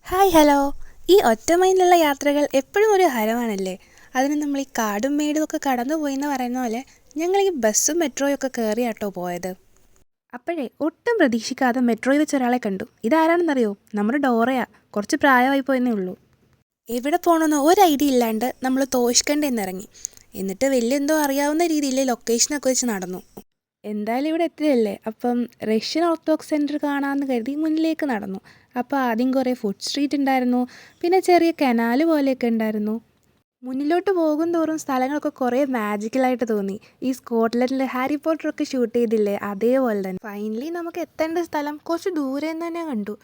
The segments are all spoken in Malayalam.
Hi hello. ഈ ഒറ്റമൈനിലുള്ള യാത്രകൾ എപ്പോഴും ഒരു ഹരമാണല്ലേ. അതിന് നമ്മൾ ഈ കാടും മേടും ഒക്കെ കടന്നു പോയിന്ന് പറയുന്ന പോലെ ഞങ്ങൾ ഈ ബസ്സും മെട്രോയും ഒക്കെ കയറിയാട്ടോ പോയത്. അപ്പോഴേ ഒട്ടും പ്രതീക്ഷിക്കാതെ മെട്രോയിൽ വെച്ച് ഒരാളെ കണ്ടു. ഇതാരാണെന്നറിയോ? നമ്മുടെ ഡോറയാ. കുറച്ച് പ്രായമായി പോയെന്നേ ഉള്ളൂ. എവിടെ പോകണമെന്ന് ഒരു ഐഡിയ ഇല്ലാണ്ട് നമ്മൾ തോഷ്കണ്ടെന്ന് ഇറങ്ങി. എന്നിട്ട് വലിയ എന്തോ അറിയാവുന്ന രീതിയിൽ ലൊക്കേഷനൊക്കെ വെച്ച് നടന്നു. എന്തായാലും ഇവിടെ എത്തിയല്ലേ, അപ്പം റഷ്യൻ ഓർത്തഡോക്സ് സെൻറ്റർ കാണാമെന്ന് കരുതി മുന്നിലേക്ക് നടന്നു. അപ്പോൾ ആദ്യം കുറേ ഫുഡ് സ്ട്രീറ്റ് ഉണ്ടായിരുന്നു, പിന്നെ ചെറിയ കനാല് പോലെയൊക്കെ ഉണ്ടായിരുന്നു. മുന്നിലോട്ട് പോകും തോറും സ്ഥലങ്ങളൊക്കെ കുറേ മാജിക്കലായിട്ട് തോന്നി. ഈ സ്കോട്ട്ലൻഡിൽ ഹാരി പോട്ടറൊക്കെ ഷൂട്ട് ചെയ്തില്ലേ, അതേപോലെ തന്നെ. ഫൈനലി നമുക്ക് എത്തേണ്ട സ്ഥലം കുറച്ച് ദൂരെ നിന്ന് തന്നെ കണ്ടു.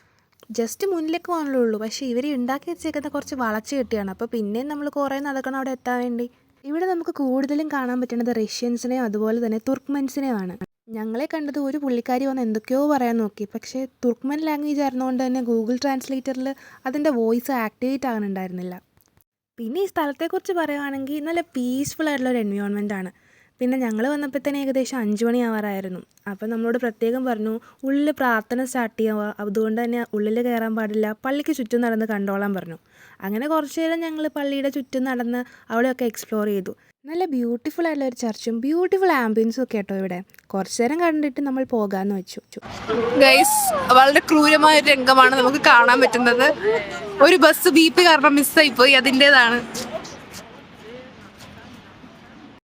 ജസ്റ്റ് മുന്നിലേക്ക് പോകാനുള്ളേ ഉള്ളൂ. പക്ഷേ ഇവർ ഉണ്ടാക്കി വെച്ചേക്കുന്ന കുറച്ച് വളച്ച് കെട്ടിയാണ്. അപ്പോൾ പിന്നെയും നമ്മൾ കുറേ നടക്കണം അവിടെ എത്താൻ വേണ്ടി. ഇവിടെ നമുക്ക് കൂടുതലും കാണാൻ പറ്റുന്നത് റഷ്യൻസിനെയും അതുപോലെ തന്നെ തുർക്ക്മെൻസിനെയുമാണ്. ഞങ്ങളെ കണ്ടത് ഒരു പുള്ളിക്കാരി വന്ന് എന്തൊക്കെയോ പറയാൻ നോക്കി. പക്ഷേ തുർക്ക്മെൻ ലാംഗ്വേജ് ആയിരുന്നുകൊണ്ട് തന്നെ ഗൂഗിൾ ട്രാൻസ്ലേറ്ററിൽ അതിൻ്റെ വോയിസ് ആക്ടിവേറ്റ് ആകാനുണ്ടായിരുന്നില്ല. പിന്നെ ഈ സ്ഥലത്തെക്കുറിച്ച് പറയുകയാണെങ്കിൽ നല്ല പീസ്ഫുൾ ആയിട്ടുള്ളൊരു എൻവയോൺമെൻ്റ് ആണ്. പിന്നെ ഞങ്ങൾ വന്നപ്പോൾ തന്നെ ഏകദേശം 5 മണിയാവാറായിരുന്നു. അപ്പം നമ്മളോട് പ്രത്യേകം പറഞ്ഞു ഉള്ളിൽ പ്രാർത്ഥന സ്റ്റാർട്ട് ചെയ്യുക, അതുകൊണ്ട് തന്നെ ഉള്ളിൽ കയറാൻ പാടില്ല, പള്ളിക്ക് ചുറ്റും നടന്ന് കണ്ടോളാൻ പറഞ്ഞു. അങ്ങനെ കുറച്ച് നേരം ഞങ്ങൾ പള്ളിയുടെ ചുറ്റും നടന്ന് അവിടെയൊക്കെ എക്സ്പ്ലോർ ചെയ്തു. നല്ല ബ്യൂട്ടിഫുൾ ആയിട്ടുള്ള ഒരു ചർച്ചും ബ്യൂട്ടിഫുൾ ആംബിയൻസും ഒക്കെ കേട്ടോ ഇവിടെ. കുറച്ച് നേരം കണ്ടിട്ട് നമ്മൾ പോകാമെന്ന് വെച്ചു. ഗൈസ്, വളരെ ക്രൂരമായ ഒരു രംഗമാണ് നമുക്ക് കാണാൻ പറ്റുന്നത്. ഒരു ബസ് ബീപ്പ് കാരണം മിസ്സായി പോയി, അതിൻ്റെതാണ്.